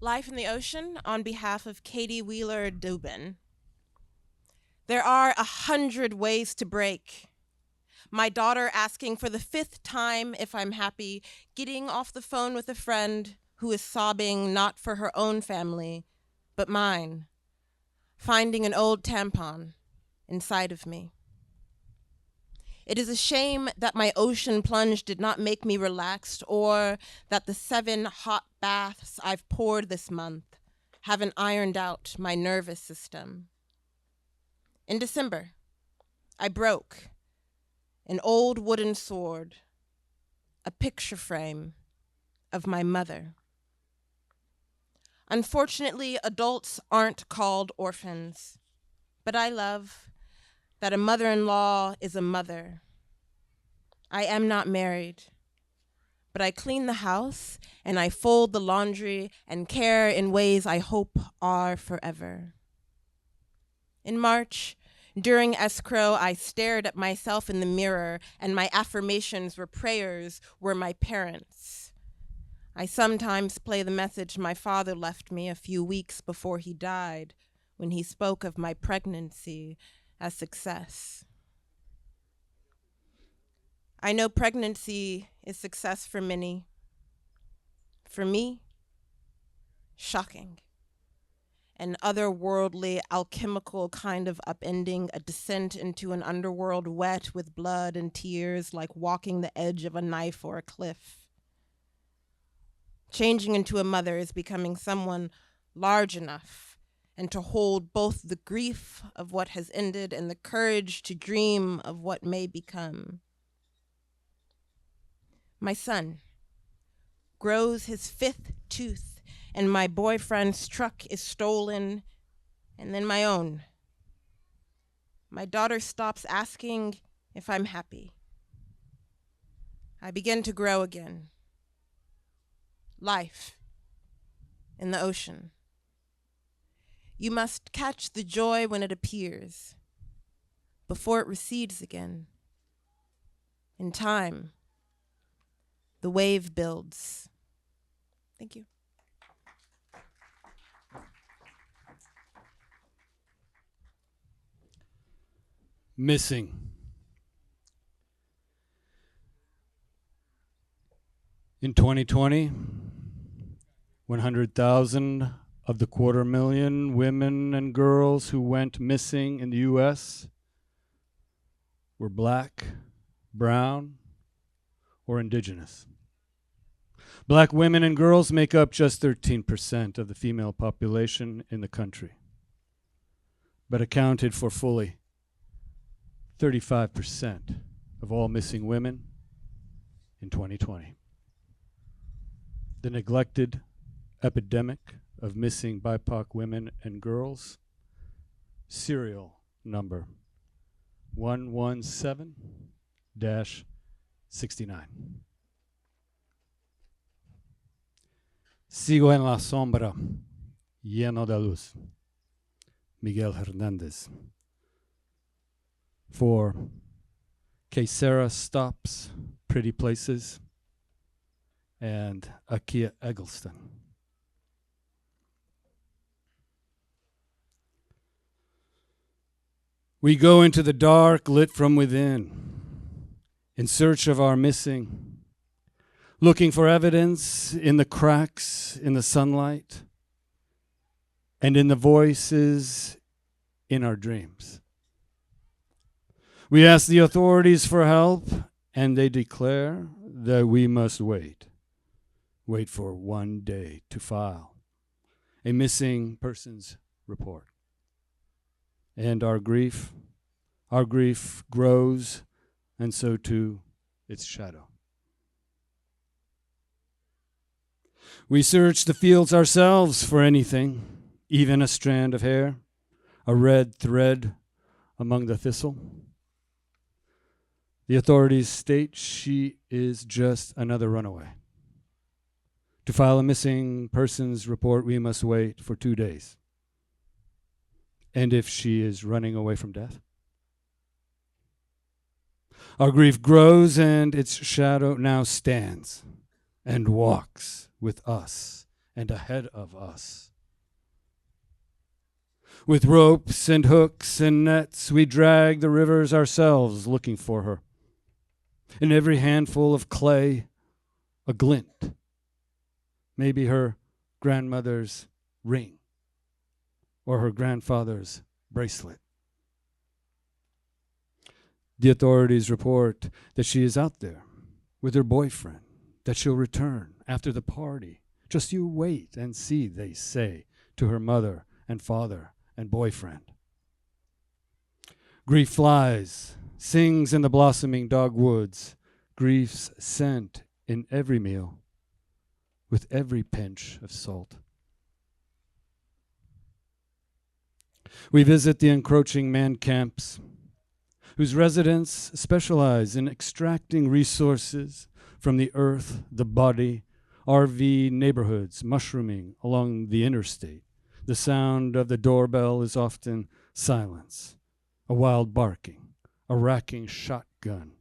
Life in the Ocean on behalf of Katie Wheeler-Dubin. There are 100 ways to break. My daughter asking for the 5th time if I'm happy, getting off the phone with a friend who is sobbing not for her own family, but mine. Finding an old tampon inside of me. It is a shame that my ocean plunge did not make me relaxed, or that the 7 hot baths I've poured this month haven't ironed out my nervous system. In December, I broke an old wooden sword, a picture frame of my mother. Unfortunately, adults aren't called orphans, but I love that a mother-in-law is a mother. I am not married, but I clean the house and I fold the laundry and care in ways I hope are forever. In March, during escrow, I stared at myself in the mirror and my affirmations were prayers, were my parents. I sometimes play the message my father left me a few weeks before he died, when he spoke of my pregnancy as success. I know pregnancy is success for many. For me, shocking. An otherworldly, alchemical kind of upending, a descent into an underworld wet with blood and tears, like walking the edge of a knife or a cliff. Changing into a mother is becoming someone large enough and to hold both the grief of what has ended and the courage to dream of what may become. My son grows his 5th tooth, and my boyfriend's truck is stolen, and then my own. My daughter stops asking if I'm happy. I begin to grow again. Life in the ocean. You must catch the joy when it appears, before it recedes again. In time, the wave builds. Thank you. Missing. In 2020, 100,000 of the 250,000 women and girls who went missing in the US were Black, brown, or indigenous. Black women and girls make up just 13% of the female population in the country, but accounted for fully 35% of all missing women in 2020. The neglected epidemic of missing BIPOC women and girls, serial number 117-69. Sigo en la sombra, lleno de luz. Miguel Hernandez. For Sarah Stops Pretty Places and Akia Eggleston. We go into the dark lit from within, in search of our missing, looking for evidence in the cracks in the sunlight and in the voices in our dreams. We ask the authorities for help, and they declare that we must wait for 1 day to file a missing persons report. And our grief grows, and so too its shadow. We search the fields ourselves for anything, even a strand of hair, a red thread among the thistle. The authorities state she is just another runaway. To file a missing persons report, we must wait for 2 days. And if she is running away from death? Our grief grows, and its shadow now stands and walks with us and ahead of us. With ropes and hooks and nets, we drag the rivers ourselves looking for her. In every handful of clay, a glint, maybe her grandmother's ring or her grandfather's bracelet. The authorities report that she is out there with her boyfriend, that she'll return after the party. Just you wait and see, they say to her mother and father and boyfriend. Grief flies, sings in the blossoming dogwoods, grief's scent in every meal, with every pinch of salt. We visit the encroaching man camps, whose residents specialize in extracting resources from the earth, the body, RV neighborhoods mushrooming along the interstate. The sound of the doorbell is often silence, a wild barking, a racking shotgun,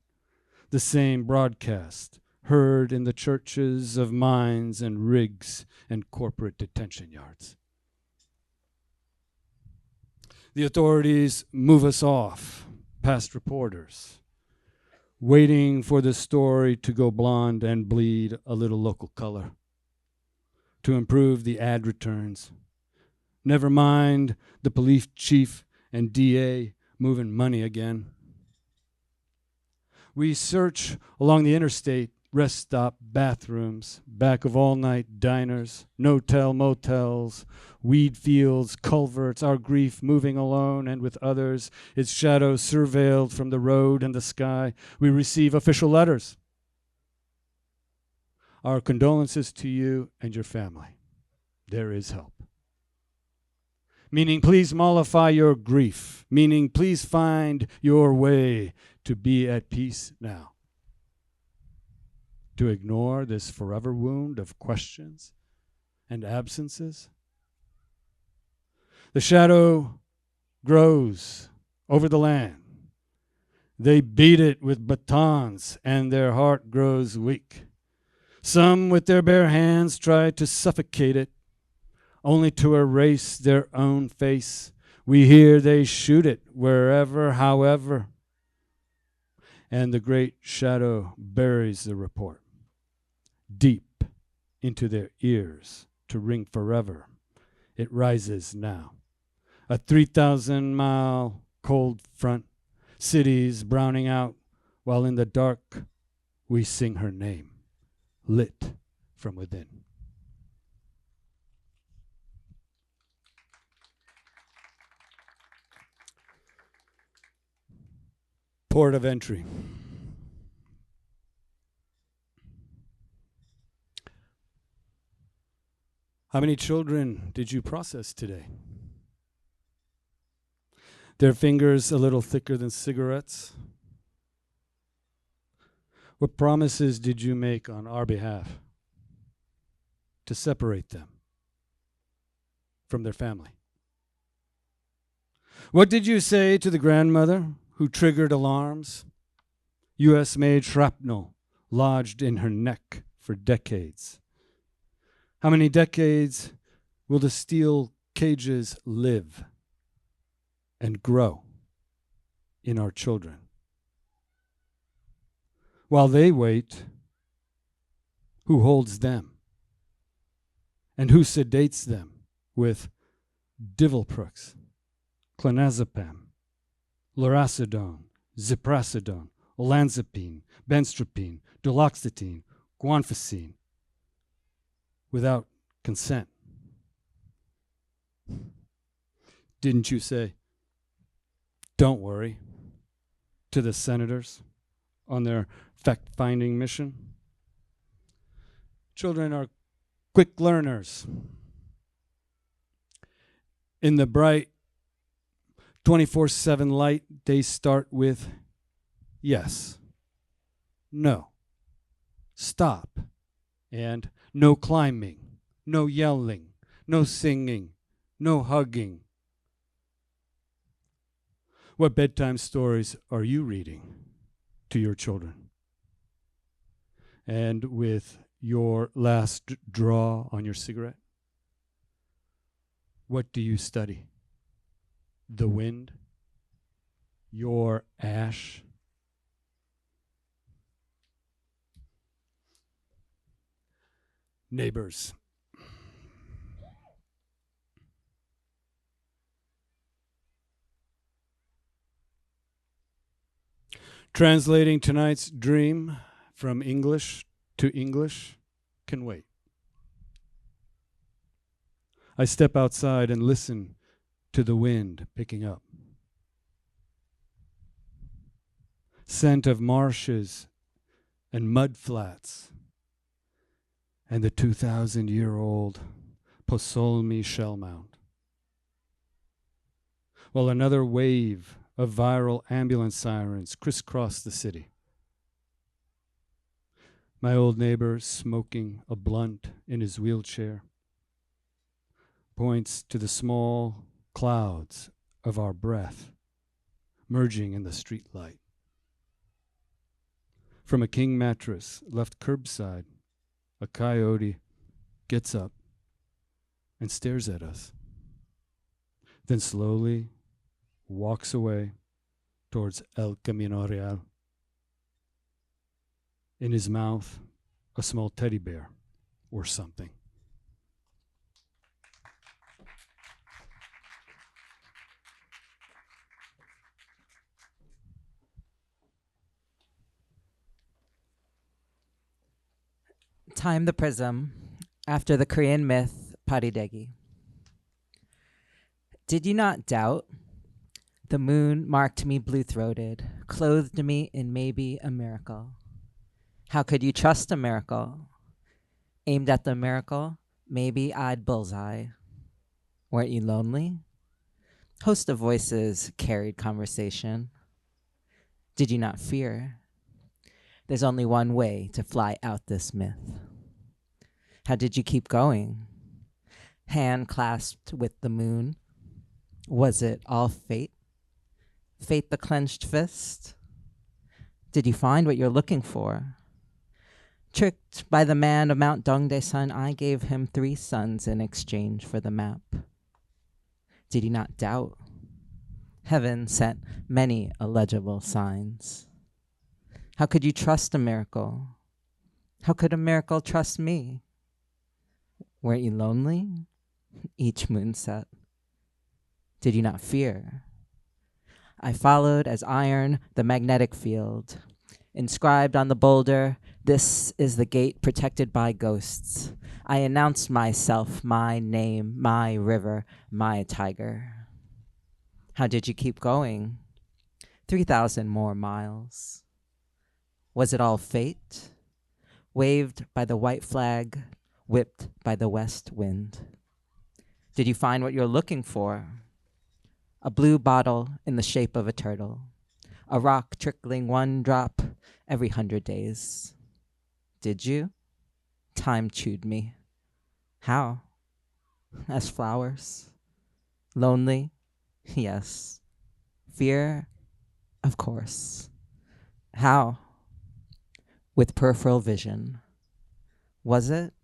the same broadcast heard in the churches of mines and rigs and corporate detention yards. The authorities move us off, past reporters, waiting for the story to go blonde and bleed a little local color, to improve the ad returns. Never mind the police chief and DA moving money again. We search along the interstate, rest stop bathrooms, back of all-night diners, no-tell motels, weed fields, culverts, our grief moving alone and with others, its shadow surveilled from the road and the sky. We receive official letters. Our condolences to you and your family. There is help. Meaning, please mollify your grief. Meaning, please find your way to be at peace now. To ignore this forever wound of questions and absences. The shadow grows over the land. They beat it with batons, and their heart grows weak. Some with their bare hands try to suffocate it, only to erase their own face. We hear they shoot it wherever, however. And the great shadow buries the report deep into their ears to ring forever. It rises now. A 3,000-mile cold front, cities browning out, while in the dark we sing her name, lit from within. Port of entry. How many children did you process today? Their fingers a little thicker than cigarettes? What promises did you make on our behalf to separate them from their family? What did you say to the grandmother who triggered alarms? US-made shrapnel lodged in her neck for decades. How many decades will the steel cages live and grow in our children? While they wait, who holds them? And who sedates them with Divalprox, clonazepam, lorazepam, ziprasidone, olanzapine, benstropine, duloxetine, guanfacine, without consent? Didn't you say, "Don't worry," to the senators on their fact-finding mission? Children are quick learners. In the bright 24/7 light, they start with yes, no, stop, and no climbing, no yelling, no singing, no hugging. What bedtime stories are you reading to your children? And with your last draw on your cigarette, What do you study? The wind? Your ash? Neighbors. Translating tonight's dream from English to English can wait. I step outside and listen to the wind picking up. Scent of marshes and mud flats and the 2,000-year-old Posolmi shell mound. While another wave of viral ambulance sirens crisscross the city. My old neighbor, smoking a blunt in his wheelchair, points to the small clouds of our breath merging in the street light. From a king mattress left curbside, a coyote gets up and stares at us, then slowly walks away towards El Camino Real. In his mouth, a small teddy bear or something. Time the Prism, after the Korean myth Paridegi. Did you not doubt? The moon marked me blue-throated, clothed me in maybe a miracle. How could you trust a miracle? Aimed at the miracle, maybe I'd bullseye. Weren't you lonely? Host of voices carried conversation. Did you not fear? There's only one way to fly out this myth. How did you keep going? Hand clasped with the moon. Was it all fate? Fate the clenched fist? Did you find what you're looking for? Tricked by the man of Mount Dongdae-san, I gave him 3 sons in exchange for the map. Did you not doubt? Heaven sent many illegible signs. How could you trust a miracle? How could a miracle trust me? Weren't you lonely? Each moonset. Did you not fear? I followed as iron the magnetic field. Inscribed on the boulder, this is the gate protected by ghosts. I announced myself, my name, my river, my tiger. How did you keep going? 3,000 more miles. Was it all fate? Waved by the white flag, whipped by the west wind. Did you find what you're looking for? A blue bottle in the shape of a turtle. A rock trickling 1 drop every 100 days. Did you? Time chewed me. How? As flowers. Lonely? Yes. Fear? Of course. How? With peripheral vision. Was it?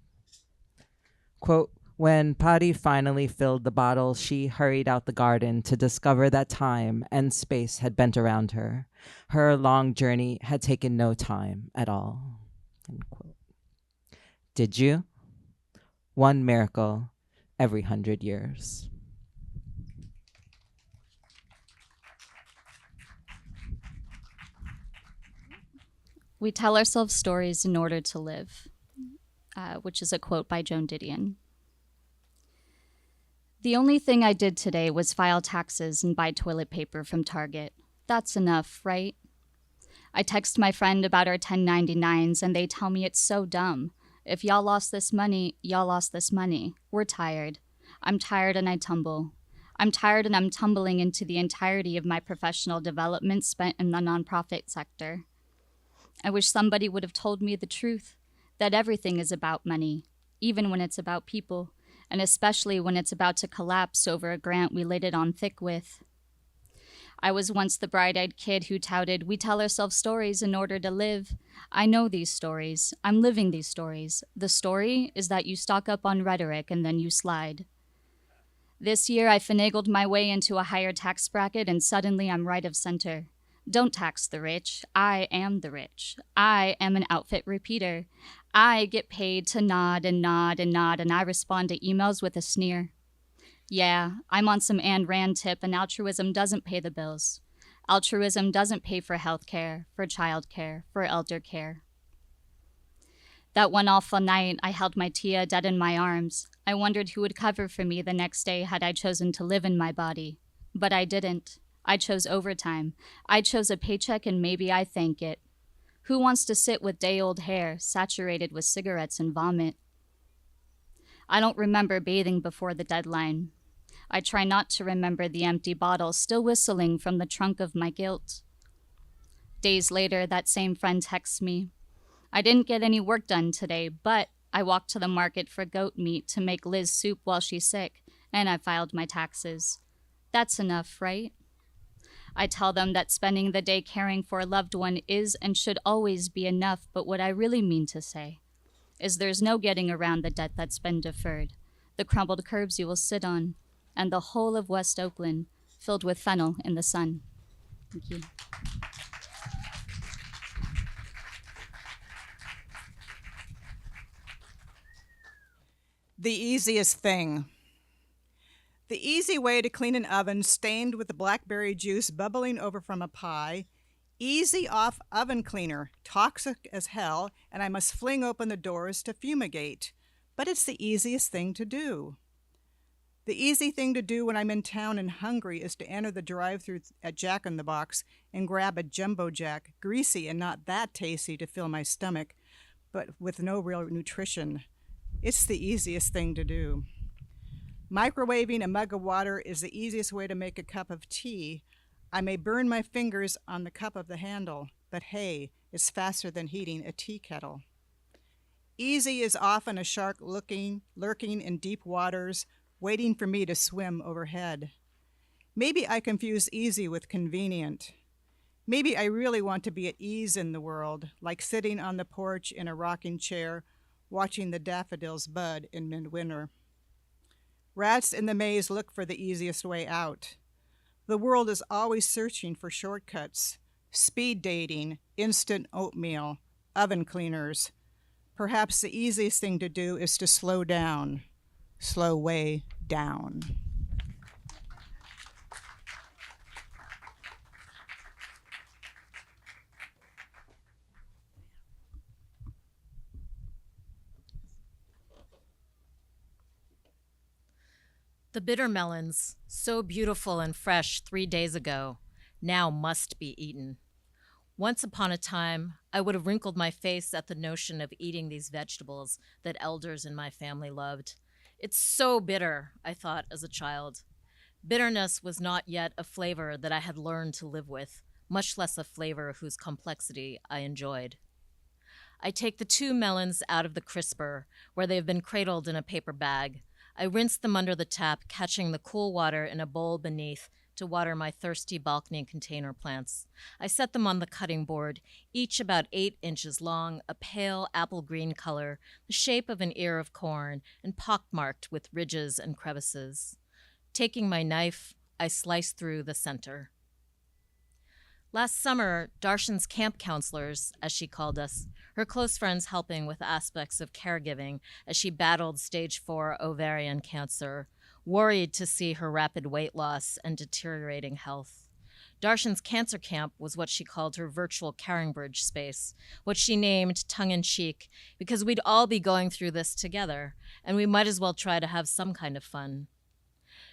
Quote, when Pari finally filled the bottle, she hurried out the garden to discover that time and space had bent around her. Her long journey had taken no time at all. End quote. Did you? 1 miracle every 100 years. We tell ourselves stories in order to live, which is a quote by Joan Didion. The only thing I did today was file taxes and buy toilet paper from Target. That's enough, right? I text my friend about our 1099s and they tell me it's so dumb. If y'all lost this money, y'all lost this money. We're tired. I'm tired and I tumble. I'm tired and I'm tumbling into the entirety of my professional development spent in the nonprofit sector. I wish somebody would have told me the truth, that everything is about money, even when it's about people, and especially when it's about to collapse over a grant we laid it on thick with. I was once the bright-eyed kid who touted, we tell ourselves stories in order to live. I know these stories. I'm living these stories. The story is that you stock up on rhetoric and then you slide. This year, I finagled my way into a higher tax bracket, and suddenly I'm right of center. Don't tax the rich. I am the rich. I am an outfit repeater. I get paid to nod and nod and nod, and I respond to emails with a sneer. Yeah, I'm on some Ayn Rand tip, and altruism doesn't pay the bills. Altruism doesn't pay for health care, for child care, for elder care. That one awful night, I held my Tia dead in my arms. I wondered who would cover for me the next day had I chosen to live in my body. But I didn't. I chose overtime. I chose a paycheck, and maybe I thank it. Who wants to sit with day-old hair, saturated with cigarettes and vomit? I don't remember bathing before the deadline. I try not to remember the empty bottle still whistling from the trunk of my guilt. Days later, that same friend texts me. I didn't get any work done today, but I walked to the market for goat meat to make Liz soup while she's sick, and I filed my taxes. That's enough, right? I tell them that spending the day caring for a loved one is and should always be enough, but what I really mean to say is there's no getting around the debt that's been deferred, the crumbled curbs you will sit on, and the whole of West Oakland filled with fennel in the sun. Thank you. The easiest thing. The easy way to clean an oven stained with the blackberry juice bubbling over from a pie. Easy off oven cleaner, toxic as hell, and I must fling open the doors to fumigate. But it's the easiest thing to do. The easy thing to do when I'm in town and hungry is to enter the drive-thru at Jack in the Box and grab a Jumbo Jack, greasy and not that tasty to fill my stomach, but with no real nutrition. It's the easiest thing to do. Microwaving a mug of water is the easiest way to make a cup of tea. I may burn my fingers on the cup of the handle, but hey, it's faster than heating a tea kettle. Easy is often a shark lurking in deep waters, waiting for me to swim overhead. Maybe I confuse easy with convenient. Maybe I really want to be at ease in the world, like sitting on the porch in a rocking chair, watching the daffodils bud in midwinter. Rats in the maze look for the easiest way out. The world is always searching for shortcuts, speed dating, instant oatmeal, oven cleaners. Perhaps the easiest thing to do is to slow down, slow way down. The bitter melons, so beautiful and fresh 3 days ago, now must be eaten. Once upon a time, I would have wrinkled my face at the notion of eating these vegetables that elders in my family loved. It's so bitter, I thought as a child. Bitterness was not yet a flavor that I had learned to live with, much less a flavor whose complexity I enjoyed. I take the 2 melons out of the crisper, where they have been cradled in a paper bag. I rinse them under the tap, catching the cool water in a bowl beneath to water my thirsty balcony container plants. I set them on the cutting board, each about 8 inches long, a pale apple green color, the shape of an ear of corn, and pockmarked with ridges and crevices. Taking my knife, I slice through the center. Last summer, Darshan's camp counselors, as she called us, her close friends helping with aspects of caregiving as she battled stage 4 ovarian cancer, worried to see her rapid weight loss and deteriorating health. Darshan's cancer camp was what she called her virtual Caringbridge space, what she named tongue-in-cheek, because we'd all be going through this together, and we might as well try to have some kind of fun.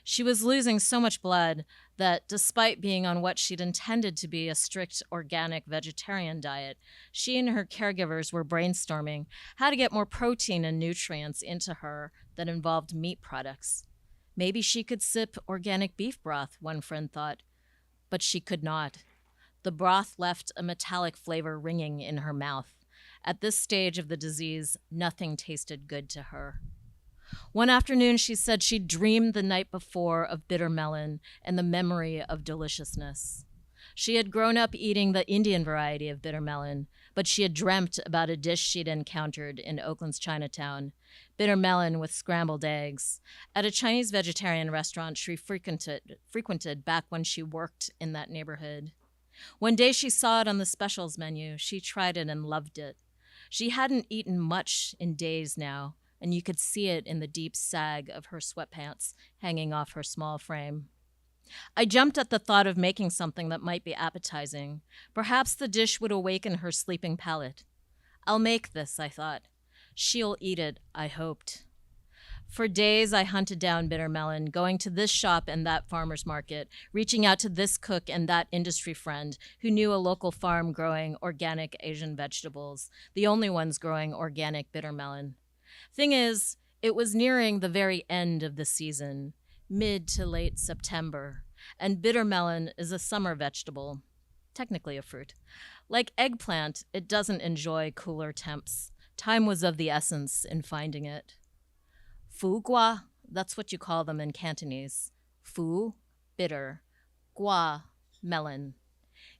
She was losing so much blood that, despite being on what she'd intended to be a strict organic vegetarian diet, she and her caregivers were brainstorming how to get more protein and nutrients into her that involved meat products. Maybe she could sip organic beef broth, one friend thought, but she could not. The broth left a metallic flavor ringing in her mouth. At this stage of the disease, nothing tasted good to her. One afternoon, she said she'd dreamed the night before of bitter melon and the memory of deliciousness. She had grown up eating the Indian variety of bitter melon, but she had dreamt about a dish she'd encountered in Oakland's Chinatown, bitter melon with scrambled eggs, at a Chinese vegetarian restaurant she frequented back when she worked in that neighborhood. One day she saw it on the specials menu. She tried it and loved it. She hadn't eaten much in days now, and you could see it in the deep sag of her sweatpants hanging off her small frame. I jumped at the thought of making something that might be appetizing. Perhaps the dish would awaken her sleeping palate. I'll make this, I thought. She'll eat it, I hoped. For days I hunted down bitter melon, going to this shop and that farmer's market, reaching out to this cook and that industry friend who knew a local farm growing organic Asian vegetables, the only ones growing organic bitter melon. Thing is, it was nearing the very end of the season, mid to late September, and bitter melon is a summer vegetable, technically a fruit. Like eggplant, it doesn't enjoy cooler temps. Time was of the essence in finding it. Fu gua, that's what you call them in Cantonese. Fu, bitter. Gua, melon.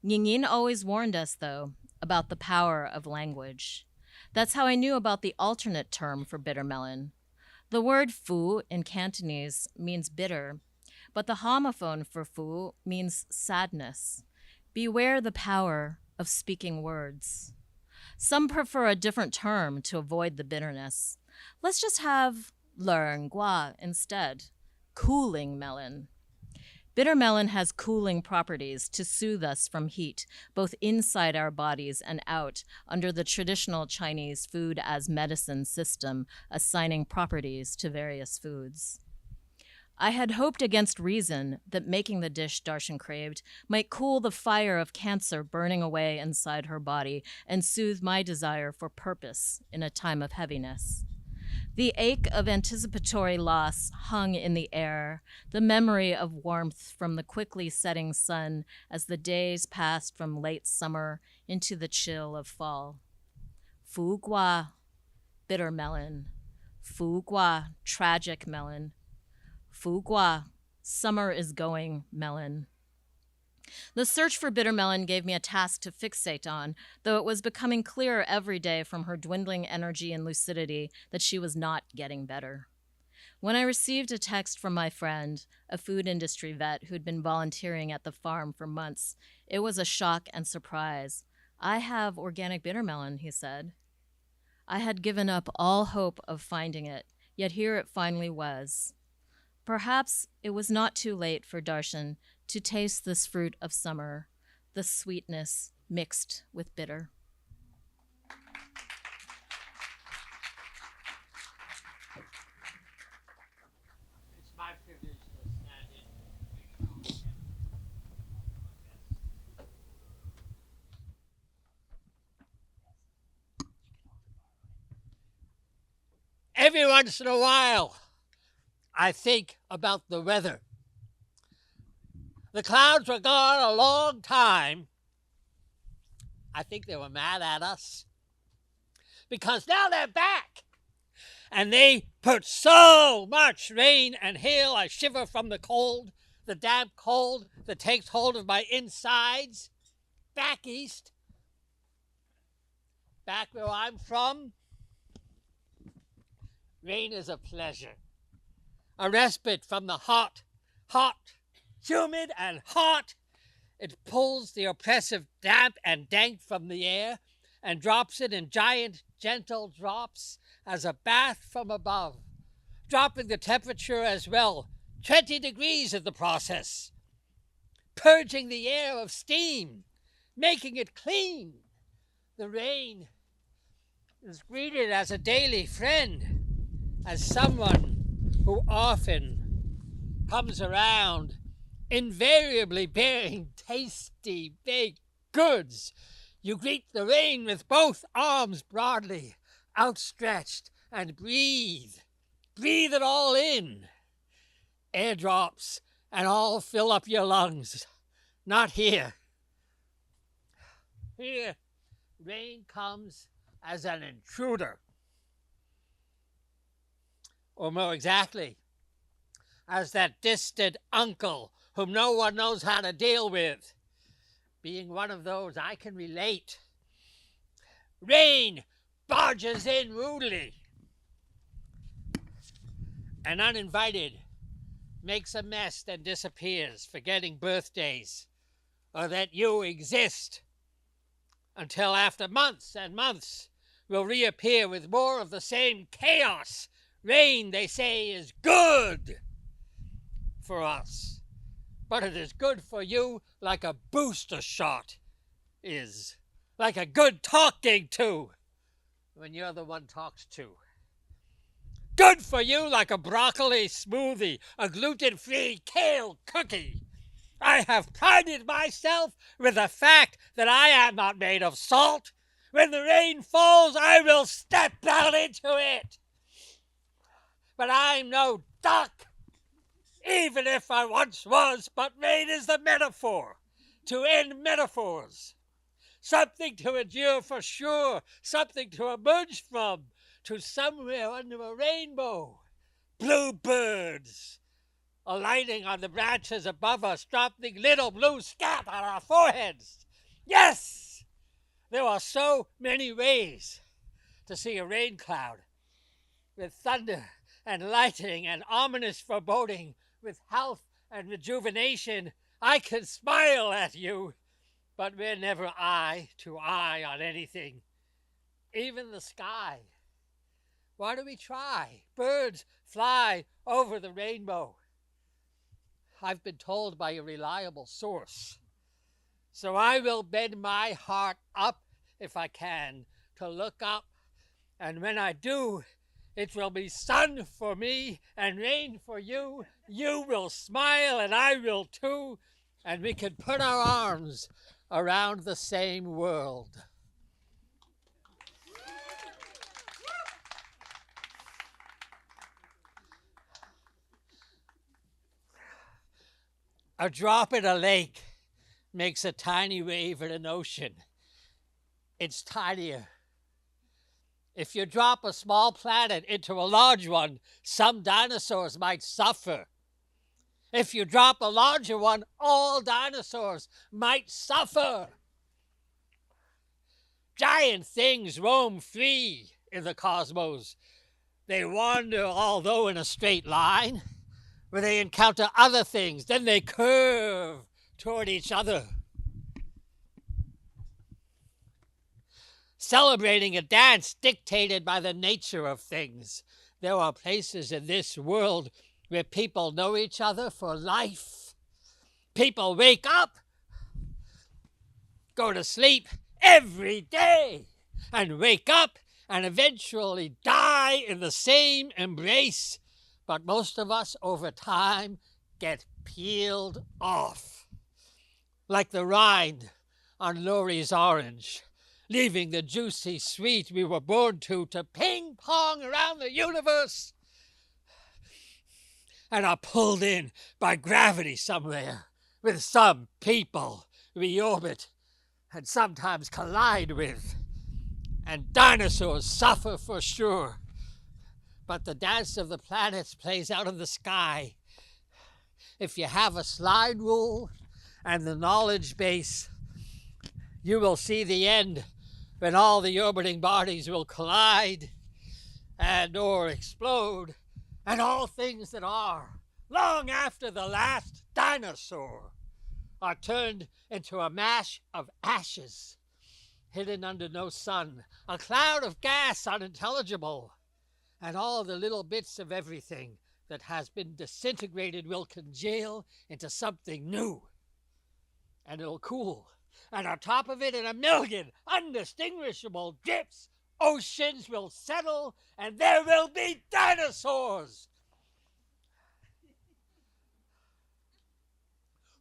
Yingyin always warned us, though, about the power of language. That's how I knew about the alternate term for bitter melon. The word fu in Cantonese means bitter, but the homophone for fu means sadness. Beware the power of speaking words. Some prefer a different term to avoid the bitterness. Let's just have learn gua instead. Cooling melon. Bitter melon has cooling properties to soothe us from heat, both inside our bodies and out, under the traditional Chinese food as medicine system, assigning properties to various foods. I had hoped against reason that making the dish Darshan craved might cool the fire of cancer burning away inside her body and soothe my desire for purpose in a time of heaviness. The ache of anticipatory loss hung in the air, the memory of warmth from the quickly setting sun as the days passed from late summer into the chill of fall. Fu gua, bitter melon. Fu gua, tragic melon. Fu gua, summer is going melon. The search for bitter melon gave me a task to fixate on, though it was becoming clearer every day from her dwindling energy and lucidity that she was not getting better. When I received a text from my friend, a food industry vet who'd been volunteering at the farm for months, it was a shock and surprise. "I have organic bitter melon," he said. I had given up all hope of finding it, yet here it finally was. Perhaps it was not too late for Darshan to taste this fruit of summer, the sweetness mixed with bitter. It's my privilege to stand in. Every once in a while, I think about the weather. The clouds were gone a long time. I think they were mad at us because now they're back. And they put so much rain and hail, I shiver from the cold, the damp cold that takes hold of my insides. Back east, back where I'm from, rain is a pleasure. A respite from the hot, humid and hot. It pulls the oppressive damp and dank from the air and drops it in giant, gentle drops as a bath from above, dropping the temperature as well, 20 degrees in the process, purging the air of steam, making it clean. The rain is greeted as a daily friend, as someone who often comes around, invariably bearing tasty baked goods. You greet the rain with both arms broadly outstretched and breathe. Breathe it all in. Airdrops and all fill up your lungs. Not here. Here, rain comes as an intruder. Or more exactly, as that distant uncle whom no one knows how to deal with. being one of those, I can relate. Rain barges in rudely, and uninvited makes a mess, then disappears, forgetting birthdays or that you exist, until after months and months will reappear with more of the same chaos. Rain, they say, is good for us, but it is good for you like a booster shot is, like a good talking to when you're the one talked to. Good for you like a broccoli smoothie, a gluten-free kale cookie. I have prided myself with the fact that I am not made of salt. When the rain falls, I will step down into it. But I'm no duck, even if I once was, but rain is the metaphor to end metaphors. Something to endure for sure, something to emerge from, to somewhere under a rainbow. Blue birds alighting on the branches above us, dropping little blue scat on our foreheads. Yes! There are so many ways to see a rain cloud, with thunder and lightning and ominous foreboding, with health and rejuvenation. I can smile at you, but we're never eye to eye on anything, even the sky. Why do we try? Birds fly over the rainbow. I've been told by a reliable source. So I will bend my heart up, if I can, to look up. And when I do, it will be sun for me and rain for you. You will smile and I will too. And we can put our arms around the same world. A drop in a lake makes a tiny wave in an ocean. It's tinier. If you drop a small planet into a large one, some dinosaurs might suffer. If you drop a larger one, all dinosaurs might suffer. Giant things roam free in the cosmos. They wander, although in a straight line, where they encounter other things, then they curve toward each other. Celebrating a dance dictated by the nature of things. There are places in this world where people know each other for life. People wake up, go to sleep every day, and wake up and eventually die in the same embrace. But most of us, over time, get peeled off, like the rind on Laurie's orange, leaving the juicy sweet we were born to ping-pong around the universe, and are pulled in by gravity somewhere with some people we orbit and sometimes collide with. And dinosaurs suffer for sure. But the dance of the planets plays out in the sky. If you have a slide rule and the knowledge base, you will see the end when all the orbiting bodies will collide and or explode, and all things that are, long after the last dinosaur, are turned into a mash of ashes, hidden under no sun, a cloud of gas unintelligible. And all the little bits of everything that has been disintegrated will congeal into something new. And it'll cool. And on top of it, in a million undistinguishable drips, oceans will settle, and there will be dinosaurs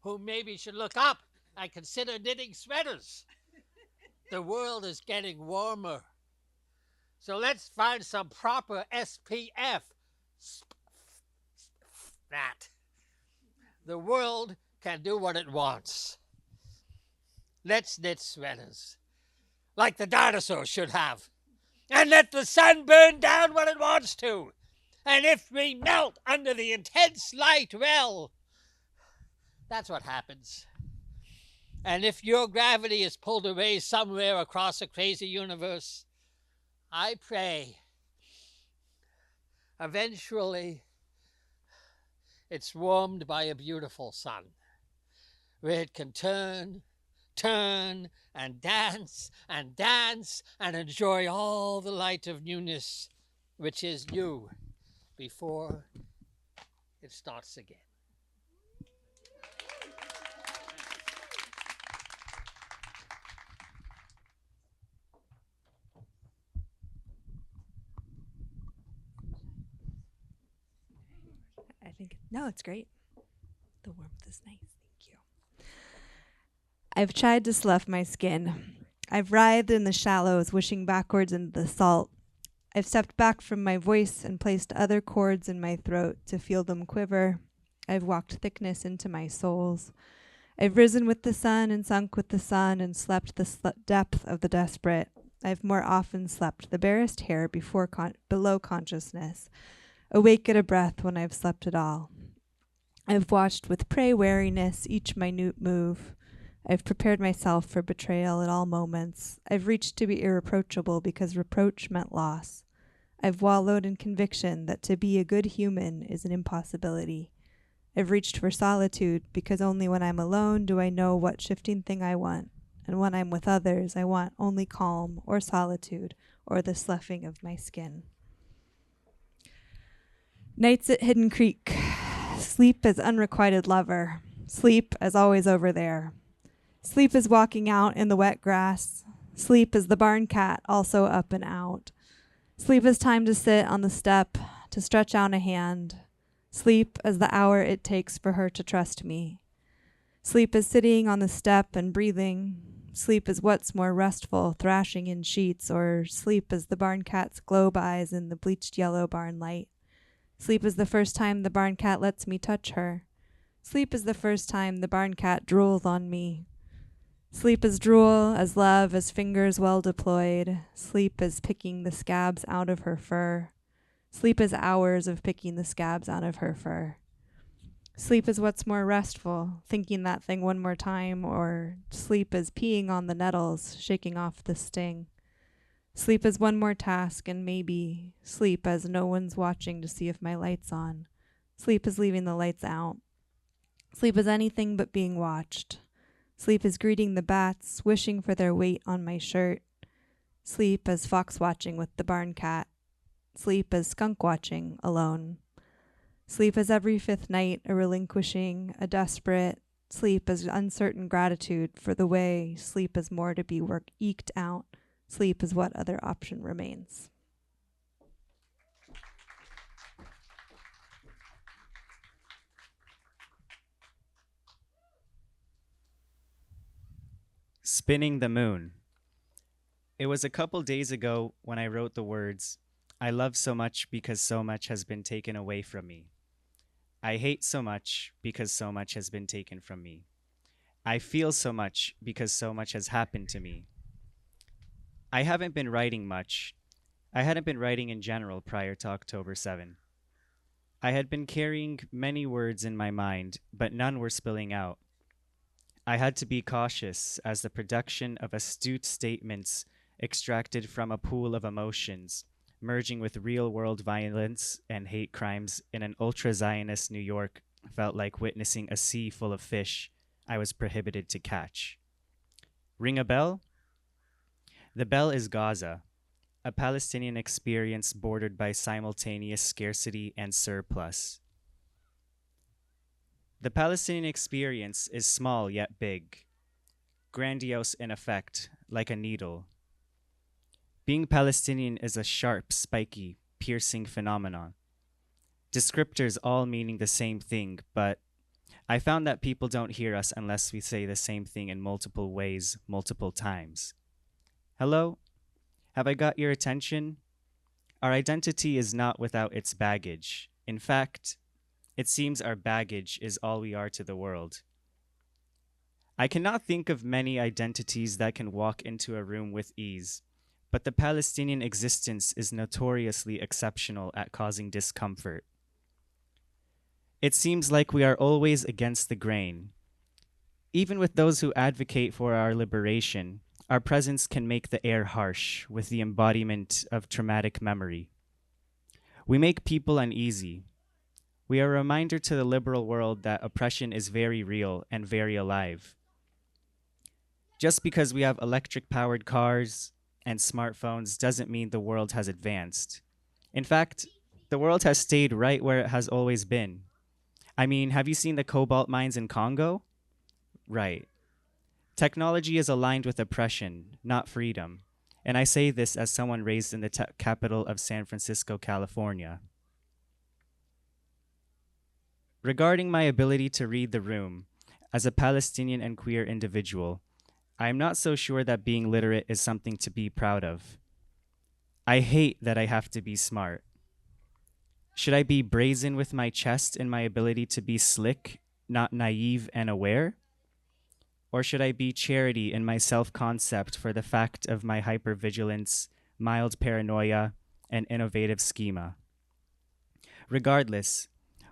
who maybe should look up and consider knitting sweaters. The world is getting warmer. So let's find some proper SPF. That. The world can do what it wants. Let's knit sweaters, like the dinosaurs should have. And let the sun burn down what it wants to. And if we melt under the intense light, well, that's what happens. And if your gravity is pulled away somewhere across a crazy universe, I pray eventually it's warmed by a beautiful sun, where it can turn, and dance, and enjoy all the light of newness, which is new, before it starts again. No, it's great. The warmth is nice. Thank you. I've tried to slough my skin. I've writhed in the shallows, wishing backwards into the salt. I've stepped back from my voice and placed other chords in my throat to feel them quiver. I've walked thickness into my soles. I've risen with the sun and sunk with the sun and slept the depth of the desperate. I've more often slept the barest hair below consciousness, awake at a breath when I've slept at all. I've watched with prey wariness each minute move. I've prepared myself for betrayal at all moments. I've reached to be irreproachable because reproach meant loss. I've wallowed in conviction that to be a good human is an impossibility. I've reached for solitude because only when I'm alone do I know what shifting thing I want. And when I'm with others, I want only calm or solitude or the sloughing of my skin. Nights at Hidden Creek. Sleep as unrequited lover. Sleep as always over there. Sleep as walking out in the wet grass. Sleep as the barn cat, also up and out. Sleep as time to sit on the step, to stretch out a hand. Sleep as the hour it takes for her to trust me. Sleep as sitting on the step and breathing. Sleep as what's more restful, thrashing in sheets, or sleep as the barn cat's globe eyes in the bleached yellow barn light. Sleep is the first time the barn cat lets me touch her. Sleep is the first time the barn cat drools on me. Sleep is drool, as love, as fingers well deployed. Sleep is picking the scabs out of her fur. Sleep is hours of picking the scabs out of her fur. Sleep is what's more restful, thinking that thing one more time, or sleep is peeing on the nettles, shaking off the sting. Sleep is one more task, and maybe sleep as no one's watching to see if my light's on. Sleep is leaving the lights out. Sleep is anything but being watched. Sleep is greeting the bats, wishing for their weight on my shirt. Sleep as fox watching with the barn cat. Sleep as skunk watching alone. Sleep as every fifth night a relinquishing, a desperate. Sleep as uncertain gratitude for the way sleep is more to be eked out. Sleep is what other option remains. Spinning the Moon. It was a couple days ago when I wrote the words, I love so much because so much has been taken away from me. I hate so much because so much has been taken from me. I feel so much because so much has happened to me. I haven't been writing much. I hadn't been writing in general prior to October 7. I had been carrying many words in my mind, but none were spilling out. I had to be cautious as the production of astute statements extracted from a pool of emotions, merging with real-world violence and hate crimes in an ultra-Zionist New York, felt like witnessing a sea full of fish I was prohibited to catch. Ring a bell? The bell is Gaza, a Palestinian experience bordered by simultaneous scarcity and surplus. The Palestinian experience is small yet big, grandiose in effect, like a needle. Being Palestinian is a sharp, spiky, piercing phenomenon. Descriptors all meaning the same thing, but I found that people don't hear us unless we say the same thing in multiple ways, multiple times. Hello? Have I got your attention? Our identity is not without its baggage. In fact, it seems our baggage is all we are to the world. I cannot think of many identities that can walk into a room with ease, but the Palestinian existence is notoriously exceptional at causing discomfort. It seems like we are always against the grain. Even with those who advocate for our liberation, our presence can make the air harsh with the embodiment of traumatic memory. We make people uneasy. We are a reminder to the liberal world that oppression is very real and very alive. Just because we have electric-powered cars and smartphones doesn't mean the world has advanced. In fact, the world has stayed right where it has always been. I mean, have you seen the cobalt mines in Congo? Right. Technology is aligned with oppression, not freedom. And I say this as someone raised in the capital of San Francisco, California. Regarding my ability to read the room, as a Palestinian and queer individual, I am not so sure that being literate is something to be proud of. I hate that I have to be smart. Should I be brazen with my chest in my ability to be slick, not naive and aware? Or should I be charity in my self-concept for the fact of my hypervigilance, mild paranoia, and innovative schema? Regardless,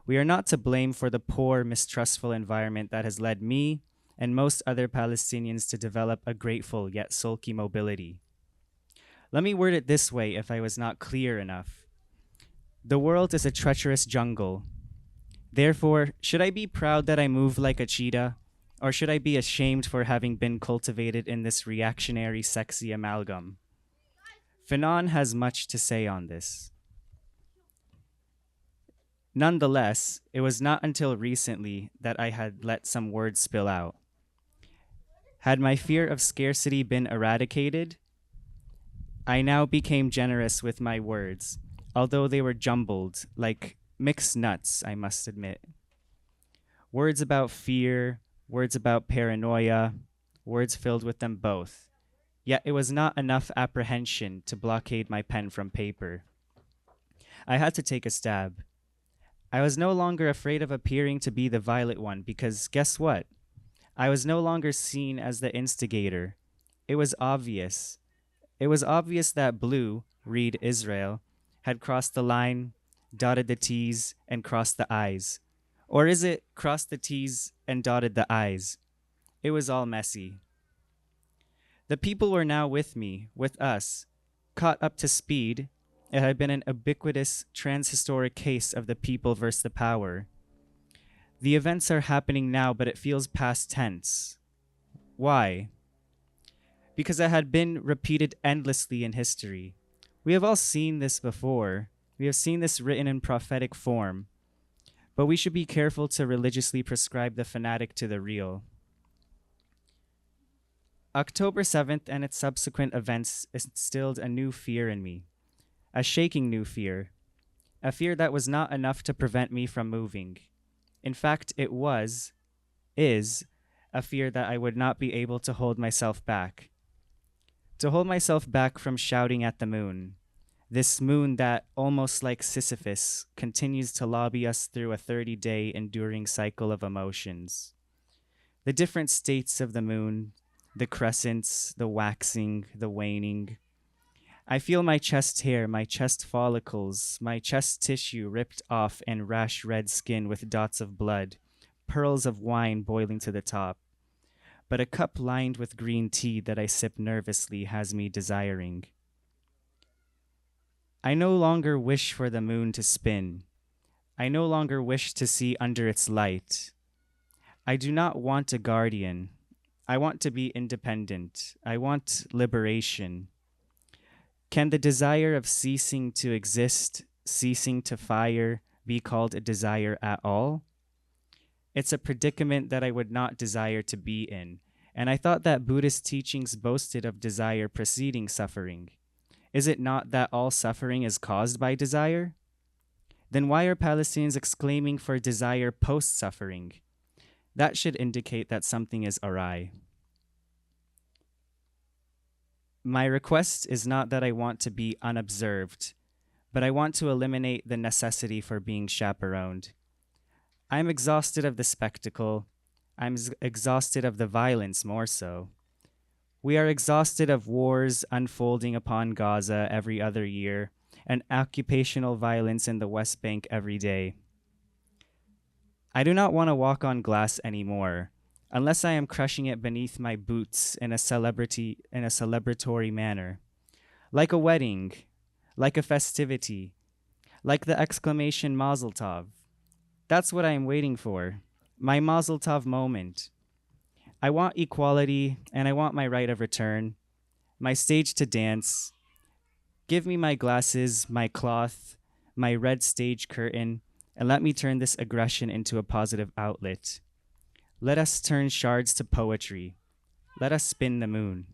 we are not to blame for the poor, mistrustful environment that has led me and most other Palestinians to develop a grateful yet sulky mobility. Let me word it this way if I was not clear enough. The world is a treacherous jungle. Therefore, should I be proud that I move like a cheetah, or should I be ashamed for having been cultivated in this reactionary, sexy amalgam? Fanon has much to say on this. Nonetheless, it was not until recently that I had let some words spill out. Had my fear of scarcity been eradicated, I now became generous with my words, although they were jumbled, like mixed nuts, I must admit. Words about fear, words about paranoia, words filled with them both. Yet it was not enough apprehension to blockade my pen from paper. I had to take a stab. I was no longer afraid of appearing to be the violent one because guess what? I was no longer seen as the instigator. It was obvious. It was obvious that Blue, read Israel, had crossed the line, dotted the T's, and crossed the I's. Or is it crossed the T's and dotted the I's? It was all messy. The people were now with me, with us, caught up to speed. It had been an ubiquitous, transhistoric case of the people versus the power. The events are happening now, but it feels past tense. Why? Because it had been repeated endlessly in history. We have all seen this before. We have seen this written in prophetic form. But we should be careful to religiously prescribe the fanatic to the real. October 7th and its subsequent events instilled a new fear in me. A shaking new fear. A fear that was not enough to prevent me from moving. In fact, is, a fear that I would not be able to hold myself back. To hold myself back from shouting at the moon. This moon that, almost like Sisyphus, continues to lobby us through a 30-day enduring cycle of emotions. The different states of the moon, the crescents, the waxing, the waning. I feel my chest hair, my chest follicles, my chest tissue ripped off and rash red skin with dots of blood, pearls of wine boiling to the top. But a cup lined with green tea that I sip nervously has me desiring. I no longer wish for the moon to spin. I no longer wish to see under its light. I do not want a guardian. I want to be independent. I want liberation. Can the desire of ceasing to exist, ceasing to fire, be called a desire at all? It's a predicament that I would not desire to be in, and I thought that Buddhist teachings boasted of desire preceding suffering. Is it not that all suffering is caused by desire? Then why are Palestinians exclaiming for desire post-suffering? That should indicate that something is awry. My request is not that I want to be unobserved, but I want to eliminate the necessity for being chaperoned. I'm exhausted of the spectacle. I'm exhausted of the violence more so. We are exhausted of wars unfolding upon Gaza every other year and occupational violence in the West Bank every day. I do not want to walk on glass anymore. unless I am crushing it beneath my boots in a celebratory manner. Like a wedding, like a festivity, like the exclamation Mazel Tov. That's what I am waiting for, my Mazel Tov moment. I want equality, and I want my right of return, my stage to dance. Give me my glasses, my cloth, my red stage curtain, and let me turn this aggression into a positive outlet. Let us turn shards to poetry. Let us spin the moon.